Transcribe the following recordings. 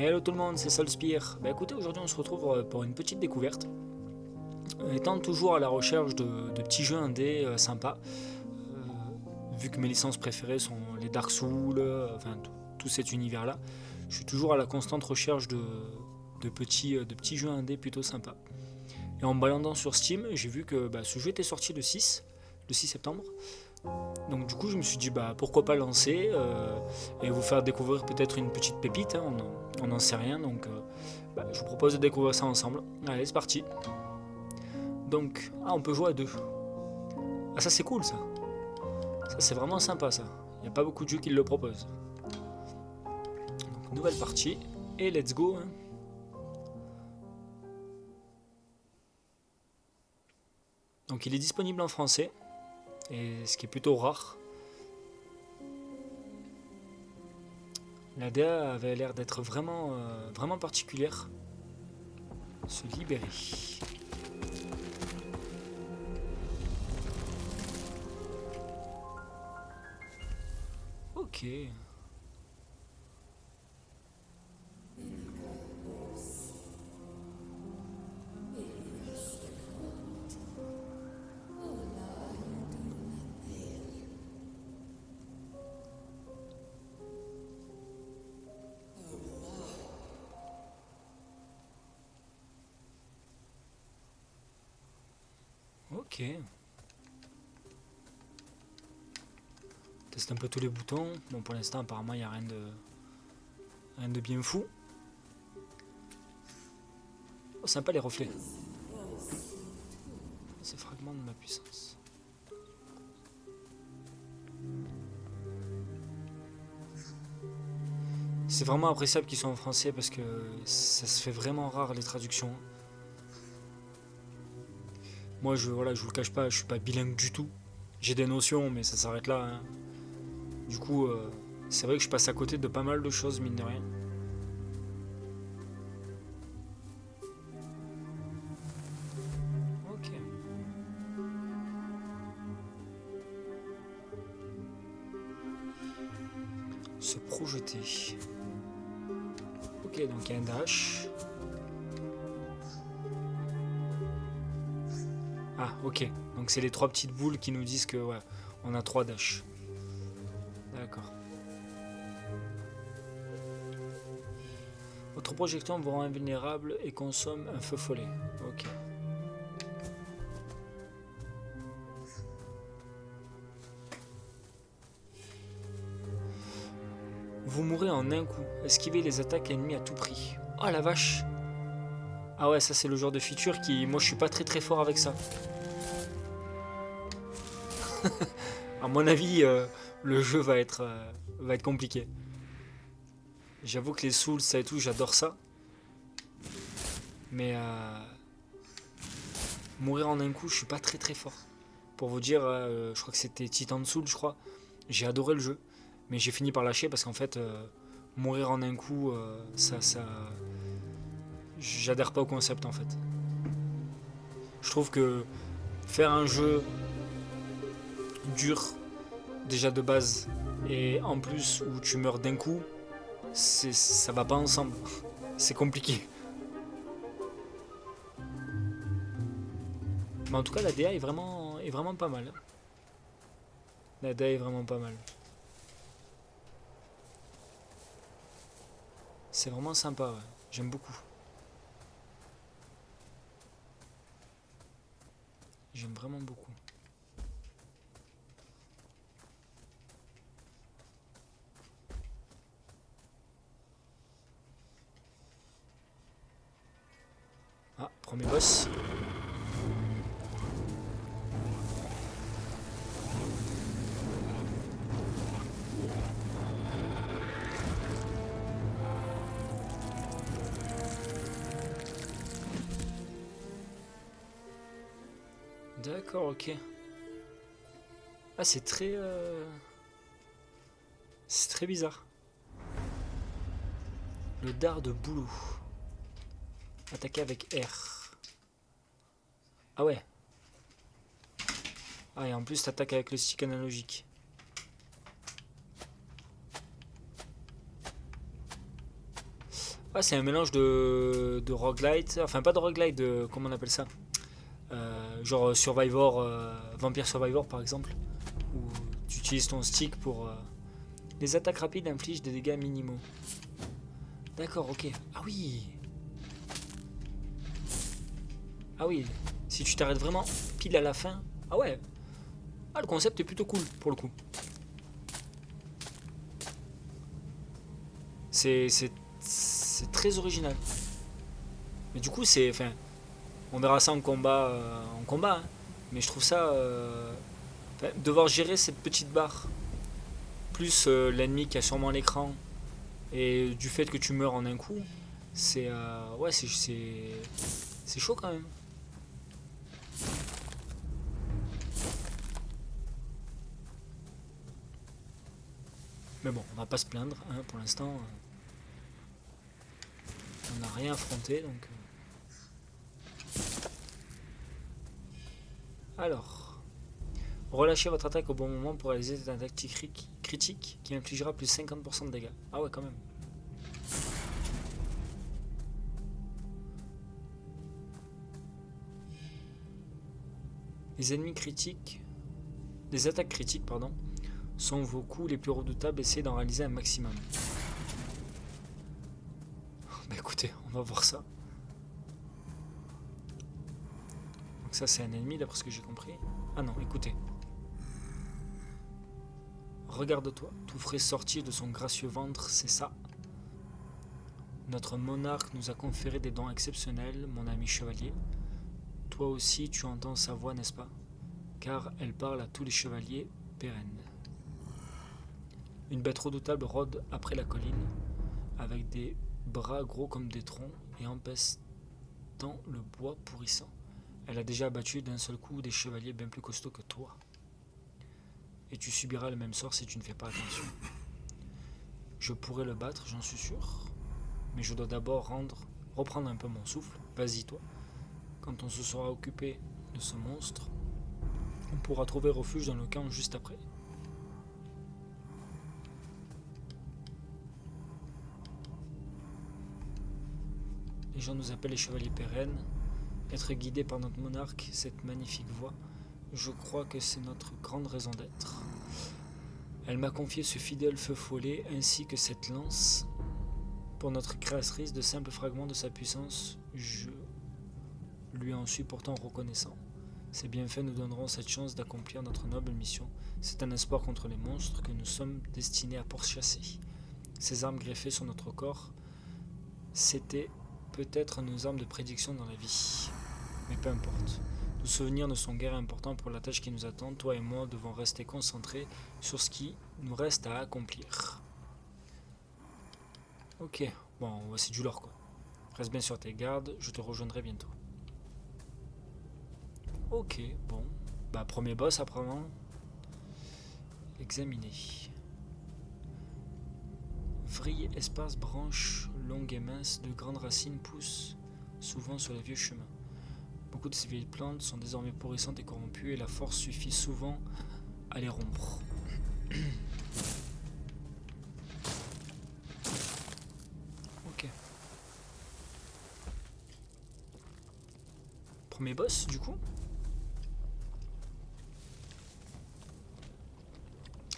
Hello tout le monde, c'est Solspire. Bah écoutez, aujourd'hui on se retrouve pour une petite découverte. Étant toujours à la recherche de petits jeux indés sympas, vu que mes licences préférées sont les Dark Souls, enfin tout cet univers-là, je suis toujours à la constante recherche de petits jeux indés plutôt sympas. Et en me baladant sur Steam, j'ai vu que ce jeu était sorti le 6 septembre. Donc du coup je me suis dit pourquoi pas lancer et vous faire découvrir peut-être une petite pépite, hein, on n'en sait rien, donc je vous propose de découvrir ça ensemble. Allez, c'est parti. Donc, on peut jouer à deux. Ah, ça c'est cool ça. Ça c'est vraiment sympa ça. Il n'y a pas beaucoup de jeux qui le proposent. Donc, nouvelle partie et let's go, hein. Donc il est disponible en français, et ce qui est plutôt rare. La DA avait l'air d'être vraiment particulière. Se libérer. Ok. Ok. Teste un peu tous les boutons. Bon, pour l'instant, apparemment, il n'y a rien de bien fou. Oh, sympa les reflets. Ces fragments de ma puissance. C'est vraiment appréciable qu'ils soient en français parce que ça se fait vraiment rare les traductions. Moi, je vous le cache pas, je suis pas bilingue du tout. J'ai des notions, mais ça s'arrête là, hein. Du coup, c'est vrai que je passe à côté de pas mal de choses, mine de rien. Ok. Se projeter. Ok, donc il y a un dash. Ah, ok. Donc c'est les trois petites boules qui nous disent que on a 3 dash. D'accord. Votre projection vous rend invulnérable et consomme un feu follet. Ok. Vous mourrez en un coup. Esquivez les attaques ennemies à tout prix. Oh la vache. Ah ouais, ça c'est le genre de feature qui... Moi je suis pas très fort avec ça. À mon avis, le jeu va être compliqué. J'avoue que les Souls, ça et tout, j'adore ça. Mais mourir en un coup, je suis pas très fort. Pour vous dire, je crois que c'était Titan Soul, je crois. J'ai adoré le jeu. Mais j'ai fini par lâcher parce qu'en fait, mourir en un coup, ça... J'adhère pas au concept en fait. Je trouve que faire un jeu dur, déjà de base, et en plus où tu meurs d'un coup, ça va pas ensemble. C'est compliqué. Mais en tout cas, la DA est vraiment pas mal. La DA est vraiment pas mal. C'est vraiment sympa, ouais. J'aime beaucoup. J'aime vraiment beaucoup. Ah, premier boss. D'accord, ok. Ah, c'est très bizarre. Le dard de boulot. Attaquer avec R. Ah ouais. Ah, et en plus, t'attaques avec le stick analogique. Ah, c'est un mélange de roguelite, enfin pas de roguelite, de comment on appelle ça? Genre Survivor, Vampire Survivor par exemple, où tu utilises ton stick pour... Les attaques rapides infligent des dégâts minimaux. D'accord, ok. Ah oui. Ah oui, si tu t'arrêtes vraiment pile à la fin... Ah ouais. Ah, le concept est plutôt cool pour le coup. C'est très original. Mais du coup, c'est... Enfin, on verra ça en combat, hein. Mais je trouve ça... enfin, devoir gérer cette petite barre, plus l'ennemi qui a sûrement l'écran, et du fait que tu meurs en un coup, c'est... ouais, c'est chaud quand même. Mais bon, on va pas se plaindre, hein, pour l'instant. On n'a rien affronté, donc... Alors... Relâchez votre attaque au bon moment pour réaliser une attaque critique qui infligera plus 50% de dégâts. Ah ouais, quand même. Les ennemis critiques... Les attaques critiques, pardon, sont vos coups les plus redoutables. Essayez d'en réaliser un maximum. Bah écoutez, on va voir ça. Donc ça c'est un ennemi d'après ce que j'ai compris. Ah non, écoutez. Regarde-toi, tout frais sorti de son gracieux ventre, c'est ça. Notre monarque nous a conféré des dons exceptionnels, mon ami chevalier. Toi aussi tu entends sa voix, n'est-ce pas? Car elle parle à tous les chevaliers pérennes. Une bête redoutable rôde après la colline, avec des bras gros comme des troncs et empestant le bois pourrissant. Elle a déjà abattu d'un seul coup des chevaliers bien plus costauds que toi. Et tu subiras le même sort si tu ne fais pas attention. Je pourrais le battre, j'en suis sûr, mais je dois d'abord reprendre un peu mon souffle. Vas-y toi. Quand on se sera occupé de ce monstre, on pourra trouver refuge dans le camp juste après. Les gens nous appellent les chevaliers pérennes. Être guidé par notre monarque, cette magnifique voix, je crois que c'est notre grande raison d'être. Elle m'a confié ce fidèle feu follet ainsi que cette lance. Pour notre créatrice, de simples fragments de sa puissance, je lui en suis pourtant reconnaissant. Ces bienfaits nous donneront cette chance d'accomplir notre noble mission. C'est un espoir contre les monstres que nous sommes destinés à pourchasser. Ces armes greffées sur notre corps, c'était peut-être nos armes de prédiction dans la vie. Mais peu importe. Nos souvenirs ne sont guère importants pour la tâche qui nous attend. Toi et moi devons rester concentrés sur ce qui nous reste à accomplir. Ok, bon, c'est du lore quoi. Reste bien sur tes gardes, je te rejoindrai bientôt. Ok, bon. Bah, premier boss apparemment. Examiner. Vrille, espace, branches longues et minces, de grandes racines poussent souvent sur les vieux chemins. Beaucoup de ces vieilles plantes sont désormais pourrissantes et corrompues et la force suffit souvent à les rompre. Ok. Premier boss du coup.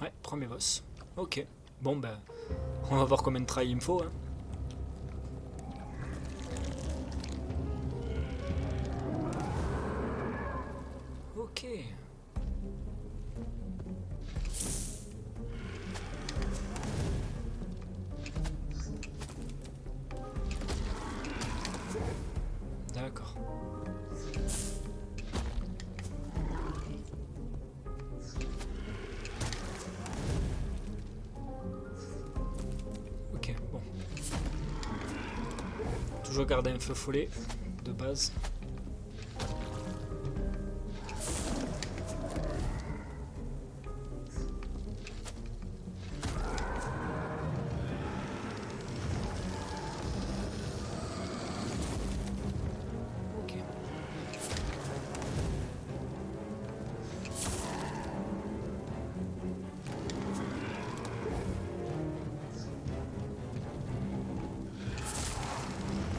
Ouais, premier boss. Ok. Bon ben, on va voir combien de trails il me faut. Hein. Ok. D'accord. Ok, bon. Toujours garder un feu follet de base.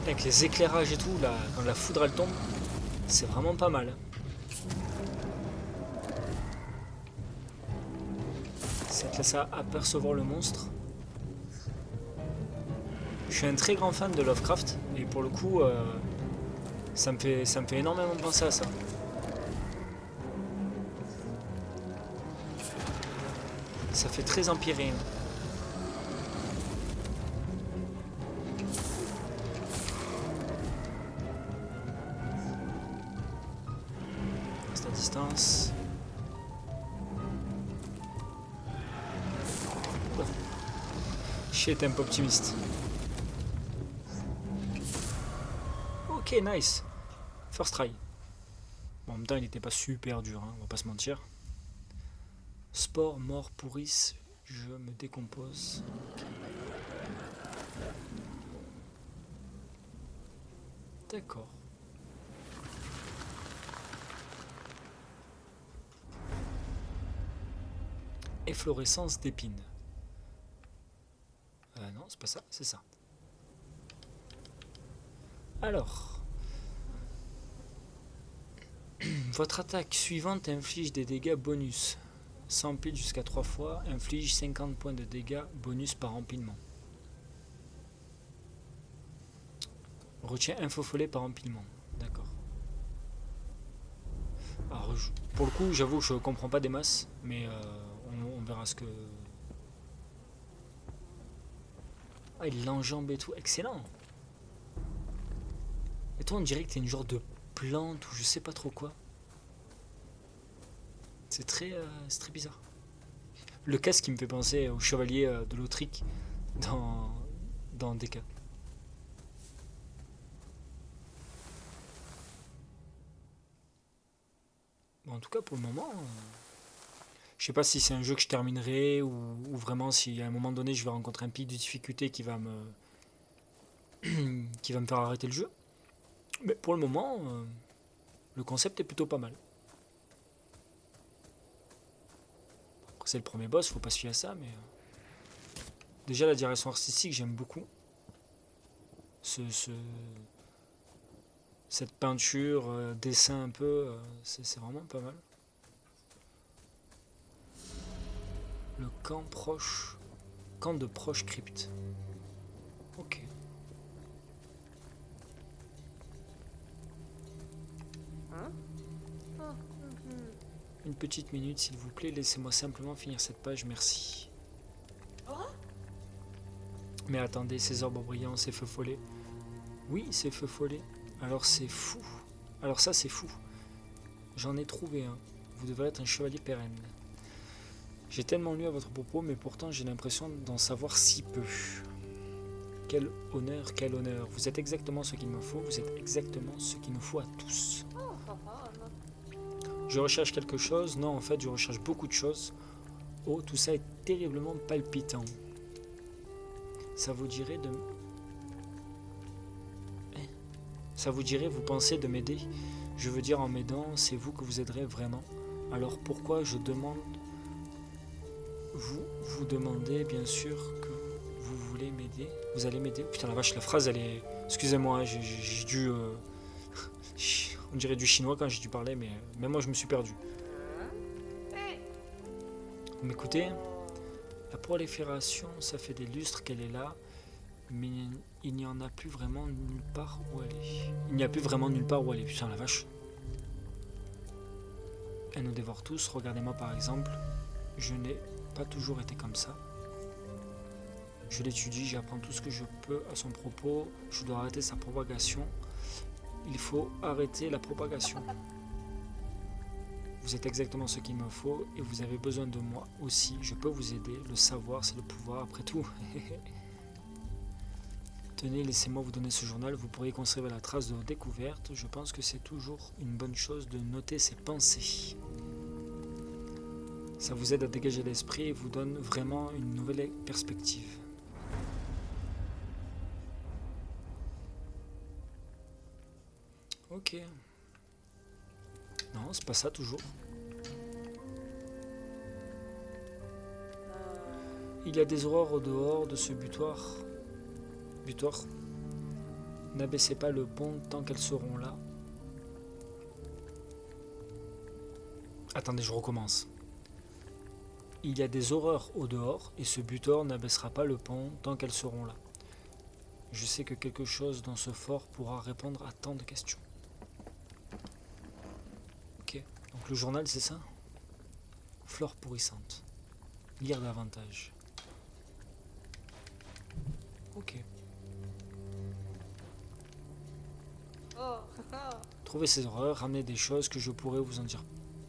Avec les éclairages et tout, là, quand la foudre elle tombe, c'est vraiment pas mal. Ça te laisse apercevoir le monstre. Je suis un très grand fan de Lovecraft et pour le coup, ça me fait énormément penser à ça. Ça fait très empiré. Reste à distance. Shit, un peu optimiste. Ok, nice. First try. Bon, en même temps, il n'était pas super dur, hein, on va pas se mentir. Sport, mort, pourrisse, je me décompose. D'accord. Efflorescence d'épines. Non, c'est pas ça, c'est ça. Alors, votre attaque suivante inflige des dégâts bonus. S'empile jusqu'à 3 fois, inflige 50 points de dégâts bonus par empilement. Retient un faux follet par empilement. D'accord. Alors, pour le coup, j'avoue que je comprends pas des masses, mais on verra ce que... Ah, il l'enjambe et tout. Excellent. Et toi, on dirait que t'es une genre de plante ou je sais pas trop quoi. C'est très bizarre. Le casque qui me fait penser au chevalier de l'Autrique dans DK. Bon, en tout cas, pour le moment, je sais pas si c'est un jeu que je terminerai ou vraiment si à un moment donné je vais rencontrer un pic de difficulté qui va me faire arrêter le jeu. Mais pour le moment, le concept est plutôt pas mal. Après, c'est le premier boss, faut pas se fier à ça, mais déjà la direction artistique, j'aime beaucoup. Cette peinture, dessin un peu, c'est vraiment pas mal. Le camp de proche crypte. Ok. Une petite minute, s'il vous plaît, laissez-moi simplement finir cette page, merci. Mais attendez, ces orbes brillants, ces feux follets. Oui, ces feux follets. Alors c'est fou. Alors ça, c'est fou. J'en ai trouvé un. Vous devrez être un chevalier pérenne. J'ai tellement lu à votre propos, mais pourtant j'ai l'impression d'en savoir si peu. Quel honneur, quel honneur. Vous êtes exactement ce qu'il me faut, vous êtes exactement ce qu'il nous faut à tous. Je recherche quelque chose. Non, en fait, je recherche beaucoup de choses. Oh, tout ça est terriblement palpitant. Ça vous dirait de... Ça vous dirait, vous pensez de m'aider? Je veux dire, en m'aidant, c'est vous que vous aiderez vraiment. Alors pourquoi je demande... Vous demandez, bien sûr, que vous voulez m'aider. Vous allez m'aider. Putain, la vache, la phrase, elle est... Excusez-moi, j'ai dû... On dirait du chinois quand j'ai dû parler, mais même moi, je me suis perdu. Vous m'écoutez? La prolifération, ça fait des lustres qu'elle est là, mais il n'y en a plus vraiment nulle part où aller. Il n'y a plus vraiment nulle part où aller. Putain, la vache. Elle nous dévore tous. Regardez-moi par exemple. Je n'ai pas toujours été comme ça. Je l'étudie, j'apprends tout ce que je peux à son propos. Je dois arrêter sa propagation. Il faut arrêter la propagation. Vous êtes exactement ce qu'il me faut et vous avez besoin de moi aussi. Je peux vous aider. Le savoir, c'est le pouvoir après tout. Tenez, laissez-moi vous donner ce journal. Vous pourriez conserver la trace de vos découvertes. Je pense que c'est toujours une bonne chose de noter ses pensées. Ça vous aide à dégager l'esprit et vous donne vraiment une nouvelle perspective. Ok. Non, c'est pas ça toujours. Il y a des horreurs au dehors de ce butoir. N'abaissez pas le pont tant qu'elles seront là. Attendez, je recommence. Il y a des horreurs au dehors et ce butor n'abaissera pas le pont tant qu'elles seront là. Je sais que quelque chose dans ce fort pourra répondre à tant de questions. Ok, donc le journal c'est ça? Flore pourrissante. Lire davantage. Ok. Trouvez ces horreurs, ramenez des choses que je pourrais vous en dire.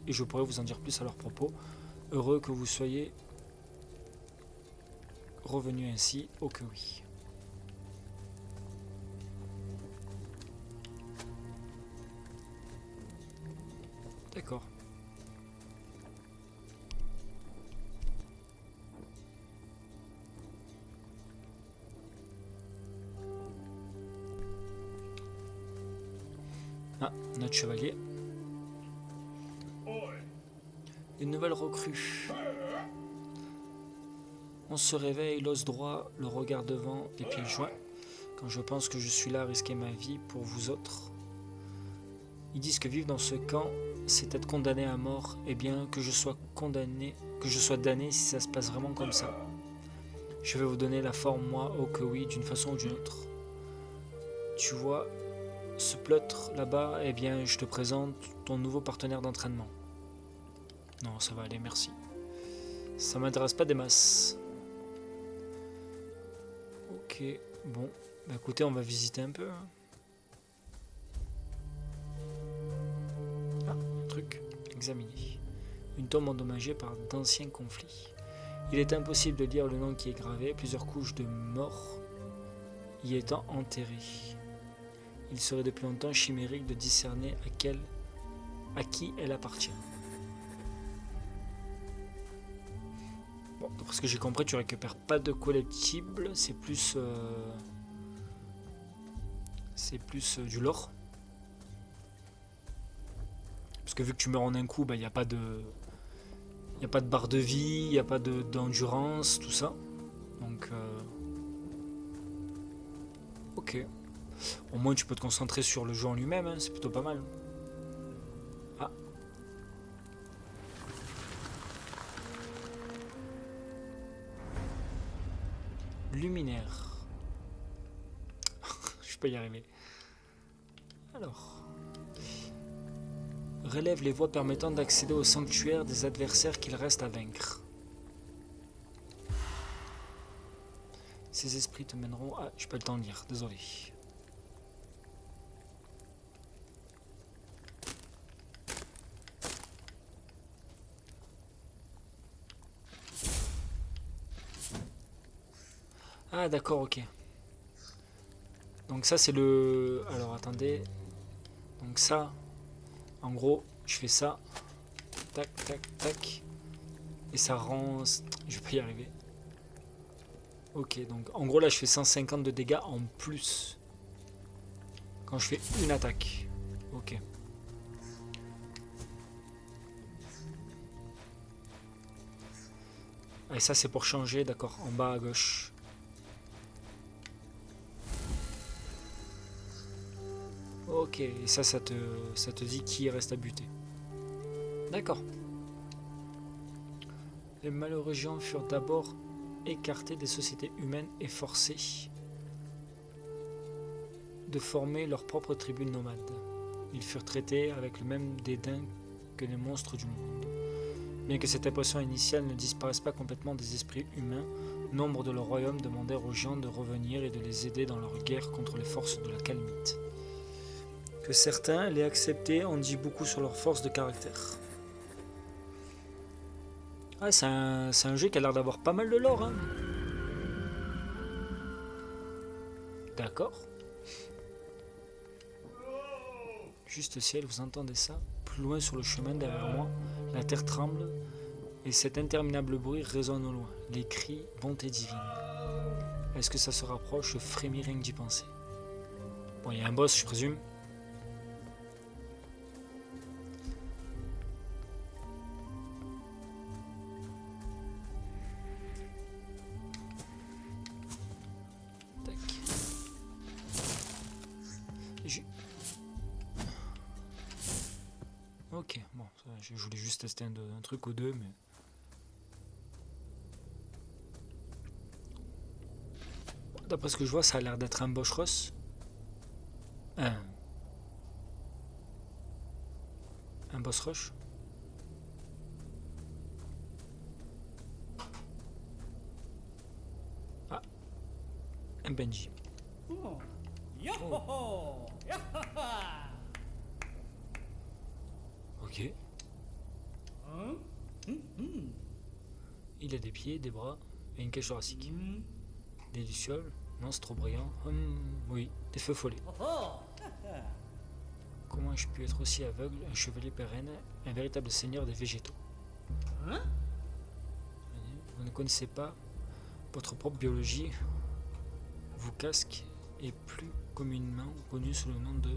Et je pourrais vous en dire plus à leur propos. Heureux que vous soyez revenu ainsi, oh que oui. D'accord. Ah, notre chevalier. Une nouvelle recrue. On se réveille, l'os droit, le regard devant, les pieds joints. Quand je pense que je suis là à risquer ma vie pour vous autres. Ils disent que vivre dans ce camp, c'est être condamné à mort. Eh bien, que je sois condamné, que je sois damné si ça se passe vraiment comme ça. Je vais vous donner la forme, moi, oh que oui, d'une façon ou d'une autre. Tu vois, ce pleutre là-bas, eh bien, je te présente ton nouveau partenaire d'entraînement. Non, ça va aller, merci. Ça m'intéresse pas des masses. Ok, bon. Bah écoutez, on va visiter un peu. Ah, truc, examiner. Une tombe endommagée par d'anciens conflits. Il est impossible de lire le nom qui est gravé, plusieurs couches de morts y étant enterrées. Il serait depuis longtemps chimérique de discerner à qui elle appartient. Bon, d'après ce que j'ai compris, tu récupères pas de collectibles, c'est plus du lore. Parce que vu que tu meurs en un coup, il n'y a pas de barre de vie, il n'y a pas d'endurance, tout ça. Donc, ok. Au moins, tu peux te concentrer sur le jeu en lui-même, hein, c'est plutôt pas mal. Ah. Luminaire. Je peux y arriver. Alors. Relève les voies permettant d'accéder au sanctuaire des adversaires qu'il reste à vaincre. Ces esprits te mèneront... Ah, j'ai pas le temps de lire, désolé. Ah d'accord, ok. Donc ça c'est le... Alors attendez. Donc ça, en gros, je fais ça. Tac, tac, tac. Et ça rend... Je vais pas y arriver. Ok, donc en gros là je fais 150 de dégâts en plus. Quand je fais une attaque. Ok. Et ça c'est pour changer, d'accord, en bas à gauche. Ok, et ça te dit qui reste à buter. D'accord. Les malheureux gens furent d'abord écartés des sociétés humaines et forcés de former leur propre tribu nomade. Ils furent traités avec le même dédain que les monstres du monde. Bien que cette impression initiale ne disparaisse pas complètement des esprits humains, nombre de leur royaume demandèrent aux gens de revenir et de les aider dans leur guerre contre les forces de la Calmite. Que certains l'aient accepté en dit beaucoup sur leur force de caractère. Ah, c'est un jeu qui a l'air d'avoir pas mal de lore, hein. D'accord. Juste ciel, vous entendez ça? Plus loin sur le chemin derrière moi, la terre tremble et cet interminable bruit résonne au loin. Les cris, bonté divine. Est-ce que ça se rapproche? Je frémis rien que d'y penser. Bon, il y a un boss, je présume. je voulais juste tester un truc ou deux, mais... D'après ce que je vois, ça a l'air d'être un Bosch Ross. Un Boss Rush. Ah, un Benji. Oh. Ok. Il a des pieds, des bras et une cage thoracique. Des lucioles. Non, c'est trop brillant. Oui, des feux follets. Comment ai-je pu être aussi aveugle, un chevalier pérenne, un véritable seigneur des végétaux? Vous ne connaissez pas votre propre biologie. Vos casques est plus communément connu sous le nom de...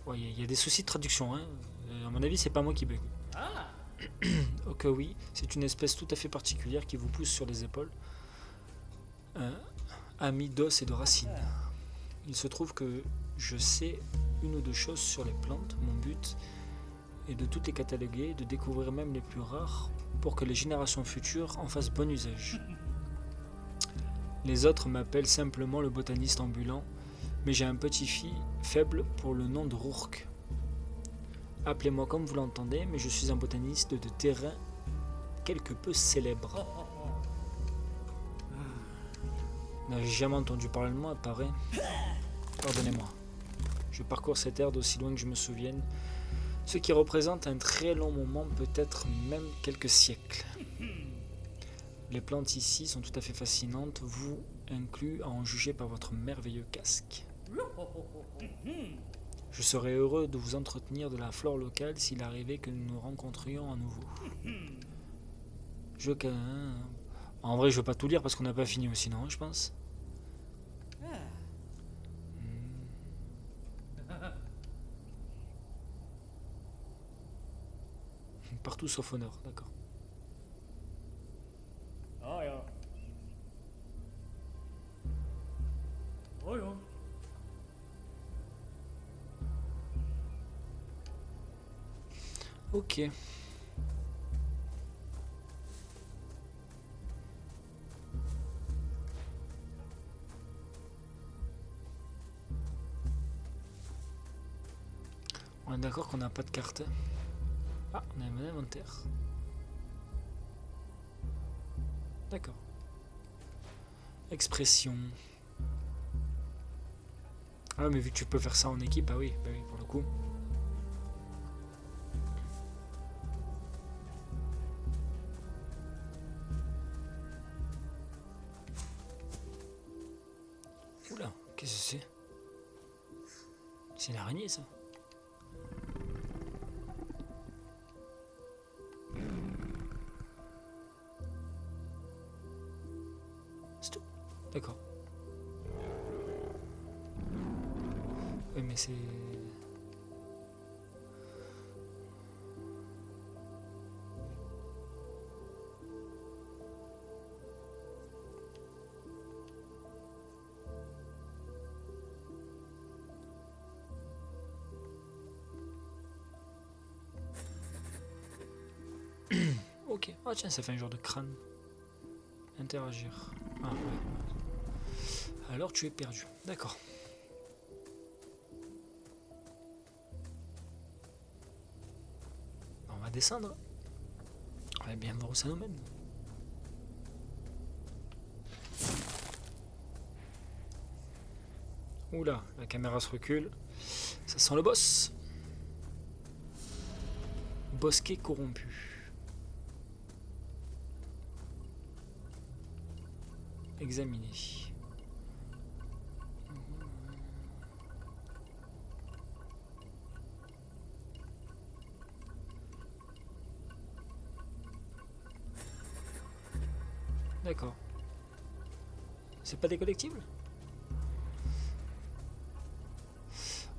Ouais, il y a des soucis de traduction, hein. À mon avis, c'est pas moi qui bug. Ok, oui, c'est une espèce tout à fait particulière qui vous pousse sur les épaules. Ami d'os et de racines. Il se trouve que je sais une ou deux choses sur les plantes. Mon but est de toutes les cataloguer, de découvrir même les plus rares pour que les générations futures en fassent bon usage. Les autres m'appellent simplement le botaniste ambulant, mais j'ai un petit faible pour le nom de Rourke. Appelez-moi comme vous l'entendez, mais je suis un botaniste de terrain quelque peu célèbre. N'avez jamais entendu parler de moi, paraît. Pardonnez-moi. Je parcours cette terre d'aussi loin que je me souvienne, ce qui représente un très long moment, peut-être même quelques siècles. Les plantes ici sont tout à fait fascinantes, vous inclus à en juger par votre merveilleux casque. Je serais heureux de vous entretenir de la flore locale s'il arrivait que nous nous rencontrions à nouveau. En vrai, je veux pas tout lire parce qu'on n'a pas fini aussi, non, je pense. Partout sauf au nord, d'accord. Ok. On est d'accord qu'on n'a pas de carte. Ah, on a un inventaire. D'accord. Expression. Ah mais vu que tu peux faire ça en équipe, bah oui, pour le coup. Oula, qu'est-ce que c'est? C'est une araignée ça. C'est tout. D'accord. Oui mais c'est... Ok. Ah tiens, ça fait un genre de crâne. Interagir. Ah ouais. Alors tu es perdu. D'accord. On va descendre. On va bien voir où ça nous mène. Oula, la caméra se recule. Ça sent le boss. Bosquet corrompu. Examiner. D'accord. C'est pas des collectibles?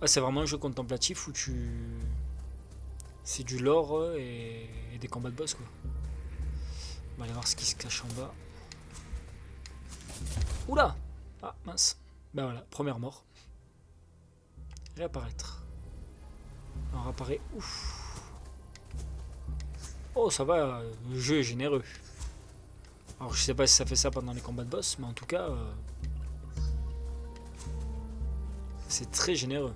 Ah, c'est vraiment un jeu contemplatif où tu... C'est du lore et des combats de boss quoi. On va aller voir ce qui se cache en bas. Oula! Ah mince. Ben voilà, première mort. Réapparaître. On réapparaît. Ouf. Oh, ça va, le jeu est généreux. Alors, je sais pas si ça fait ça pendant les combats de boss, mais en tout cas, c'est très généreux.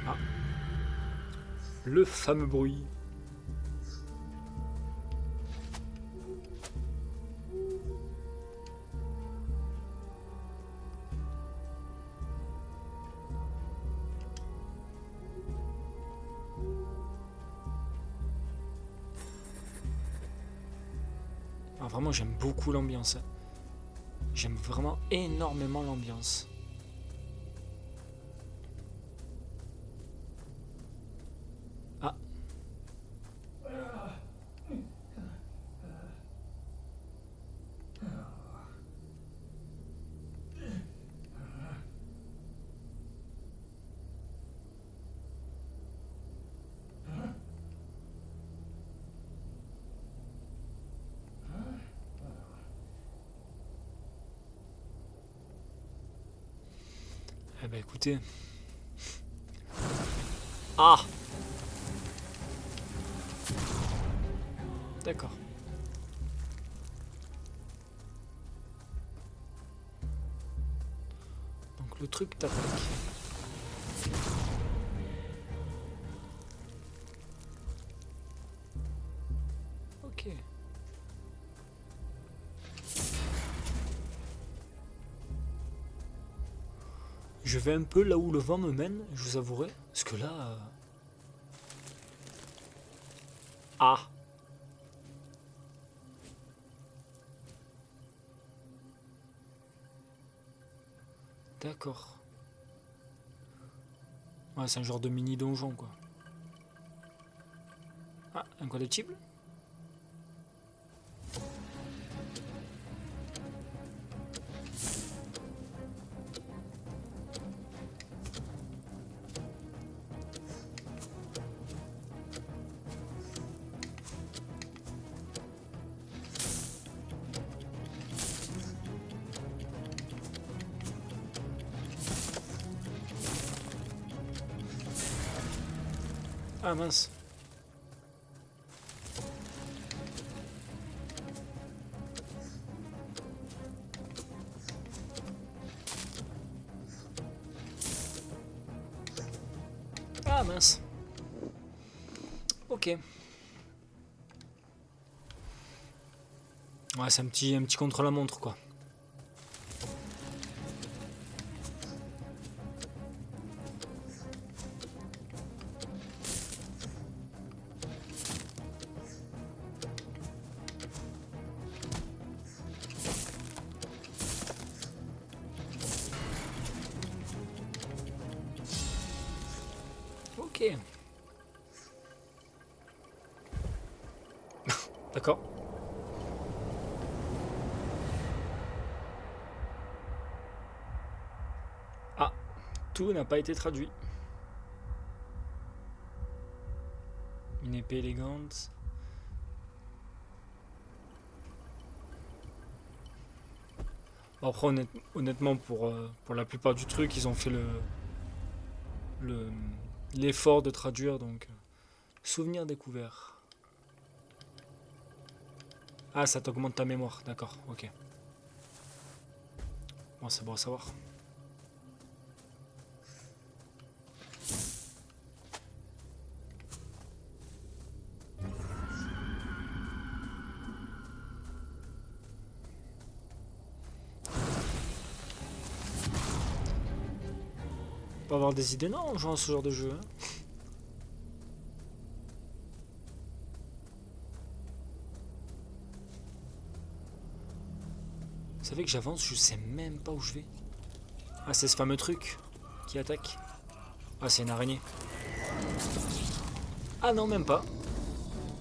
Ah. Le fameux bruit. Ah, vraiment, j'aime beaucoup l'ambiance. J'aime vraiment énormément l'ambiance. Ah. Eh ben écoutez. Ah. D'accord. Donc le truc t'attaque. Ok. Je vais un peu là où le vent me mène, je vous avouerai. Parce que là... Ah. D'accord. Ouais, c'est un genre de mini donjon quoi. Ah, un collectible. Ah mince. Ah mince. Ok. Ouais, c'est un petit contre-la-montre quoi. Ok. D'accord. Ah, tout n'a pas été traduit. Une épée élégante. Bon, après, honnêtement, pour la plupart du truc, ils ont fait l'effort de traduire, donc... Souvenir découvert. Ah, ça t'augmente ta mémoire, d'accord, ok. Bon, c'est bon à savoir. On peut avoir des idées, non, en jouant à ce genre de jeu. Hein. Vous savez que j'avance, je sais même pas où je vais. Ah, c'est ce fameux truc qui attaque. Ah, c'est une araignée. Ah non, même pas.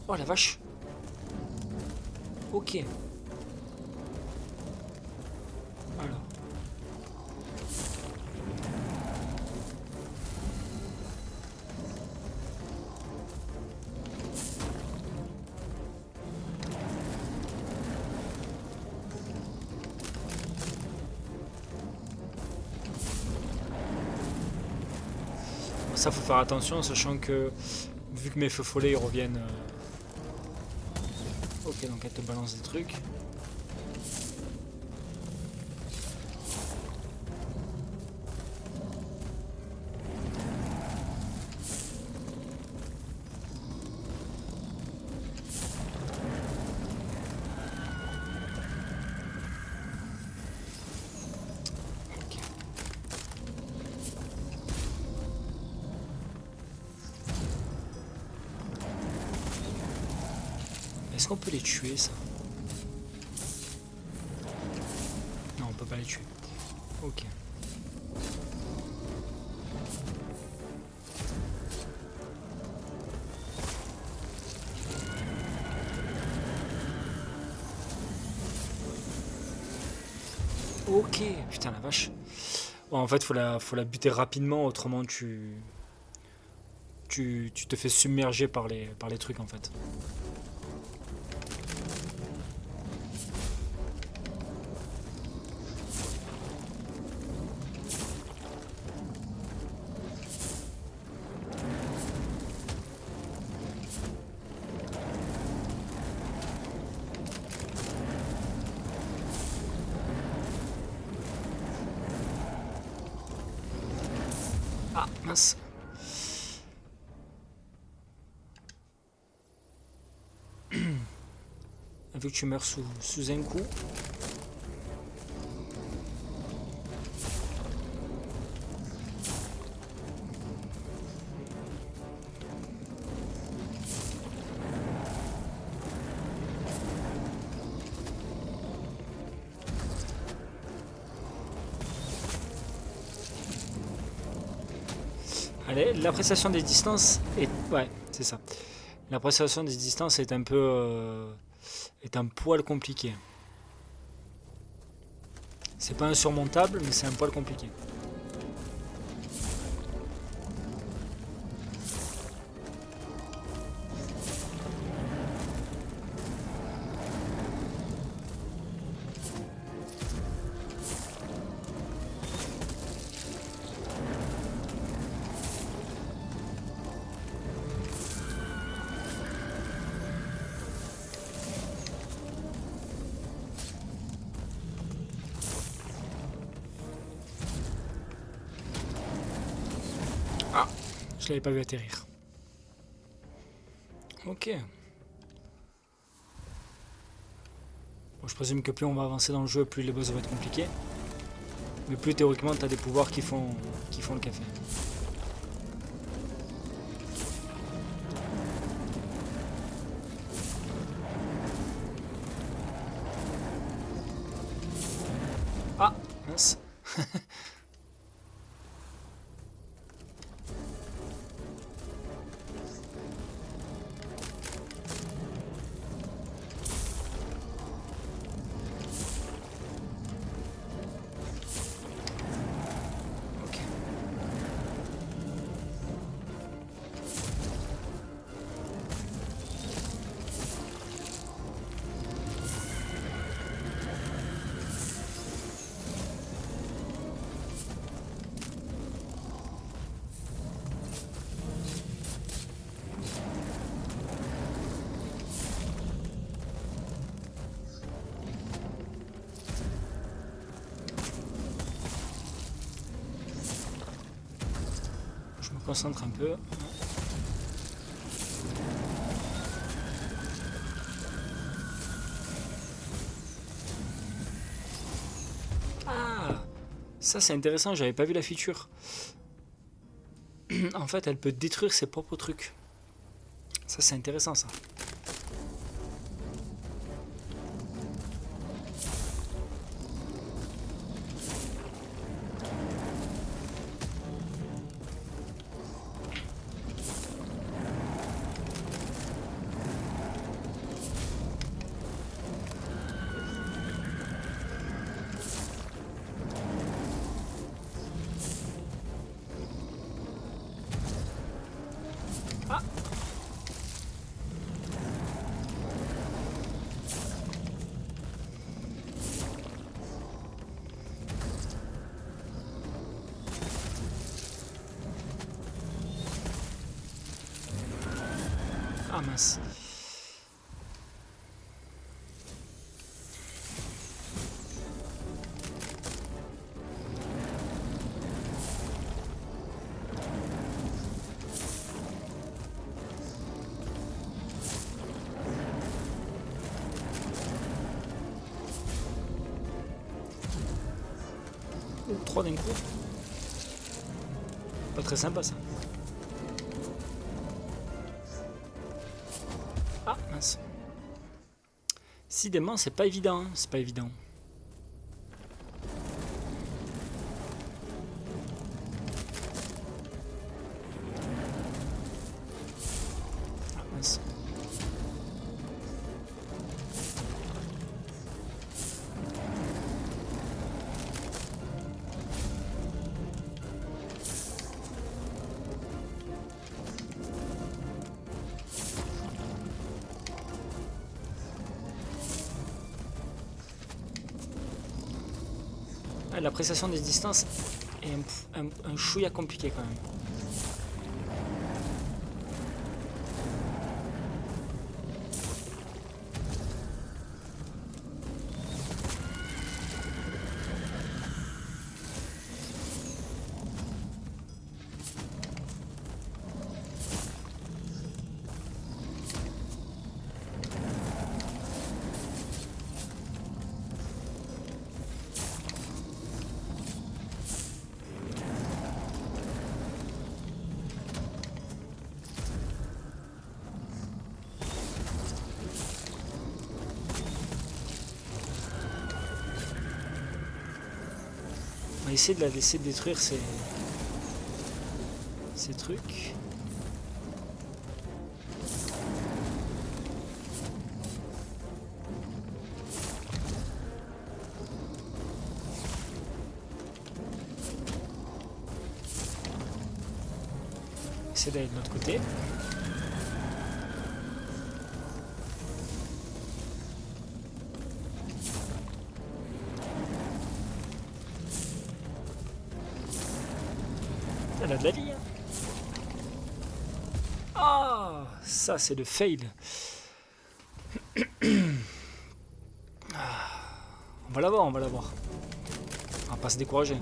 Oh la vache. Ok. Alors. ça faut faire attention, sachant que vu que mes feux follets ils reviennent. Ok, donc elle te balance des trucs. Est-ce qu'on peut les tuer, ça? Non, on peut pas les tuer. Ok. Ok, putain la vache. Bon, en fait, faut la buter rapidement, autrement tu te fais submerger par les trucs en fait. Ah, mince. Vu que tu meurs sous un coup. Allez, l'appréciation des distances est... Ouais, c'est ça. L'appréciation des distances est un peu... est un poil compliqué. C'est pas insurmontable, mais c'est un poil compliqué. Ah, je l'avais pas vu atterrir. Ok. Bon, je présume que plus on va avancer dans le jeu, plus les boss vont être compliqués. Mais plus théoriquement, tu as des pouvoirs qui font le café. Ah, mince. Ok. Je me concentre un peu. Ah, ça c'est intéressant, j'avais pas vu la feature. En fait, elle peut détruire ses propres trucs. Ça c'est intéressant ça. mince. Oh, 3 d'un coup. Pas très sympa ça. Ah mince. 6 démons, c'est pas évident, hein. C'est pas évident. Ah mince. Ah, l'appréciation des distances est un chouïa compliqué quand même. On va essayer de la laisser détruire ces trucs. Essayer d'aller de l'autre côté. Elle a de la vie. Hein. Ah, ça c'est le fail. On va l'avoir, on va l'avoir. On va pas se décourager.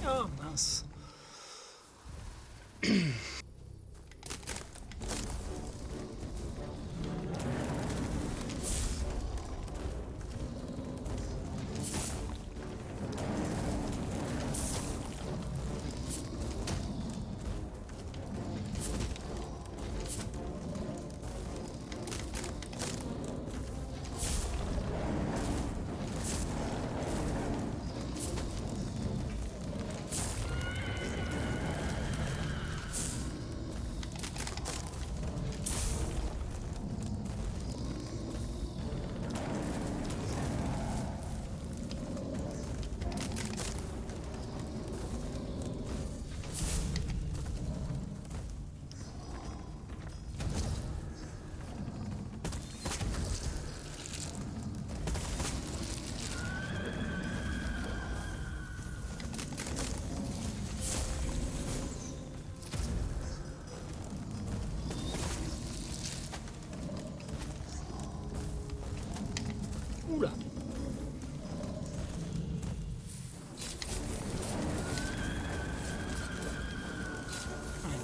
Oh mince. Oula.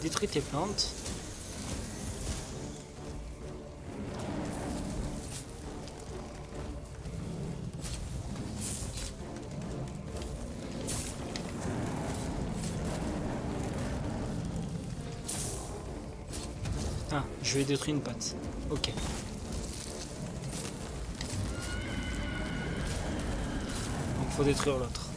Détruis tes plantes. Ah, je vais détruire une patte. Ok. Donc faut détruire l'autre.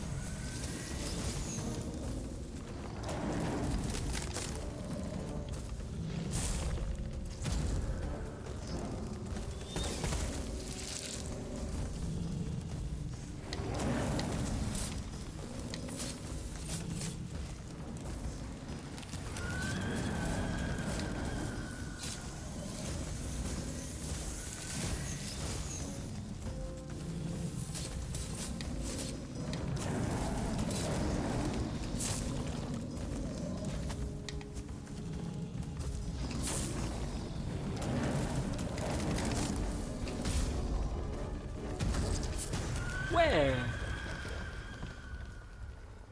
Ouais.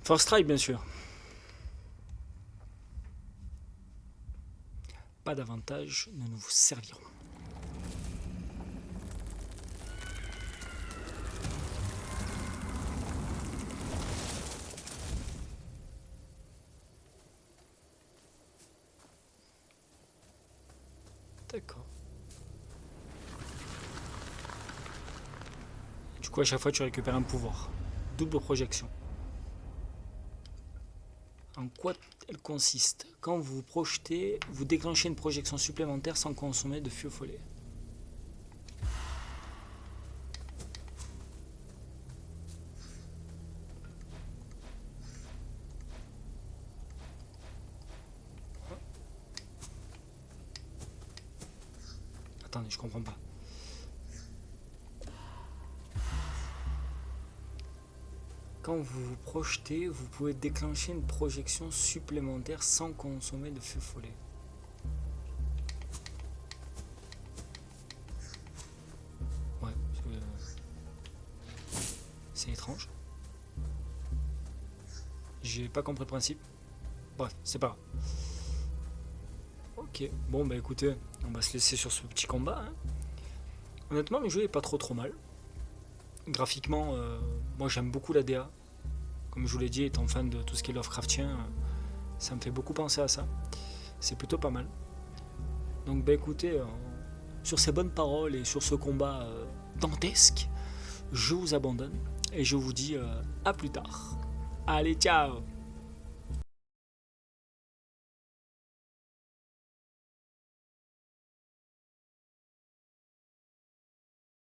First strike, bien sûr. Pas d'avantage, nous nous servirons. D'accord. Du coup, à chaque fois, tu récupères un pouvoir. Double projection. En quoi elle consiste? Quand vous vous projetez, vous déclenchez une projection supplémentaire sans consommer de feu follet. Attendez, je comprends pas. Quand vous vous projetez, vous pouvez déclencher une projection supplémentaire sans consommer de feu follet. Ouais, c'est étrange. J'ai pas compris le principe. Bref, c'est pas grave. Ok, bon bah écoutez, on va se laisser sur ce petit combat. Hein. Honnêtement, le jeu est pas trop mal. Graphiquement, moi j'aime beaucoup la DA. Comme je vous l'ai dit, étant fan de tout ce qui est Lovecraftien, ça me fait beaucoup penser à ça. C'est plutôt pas mal. Donc bah écoutez, sur ces bonnes paroles et sur ce combat dantesque, je vous abandonne et je vous dis à plus tard. Allez, ciao!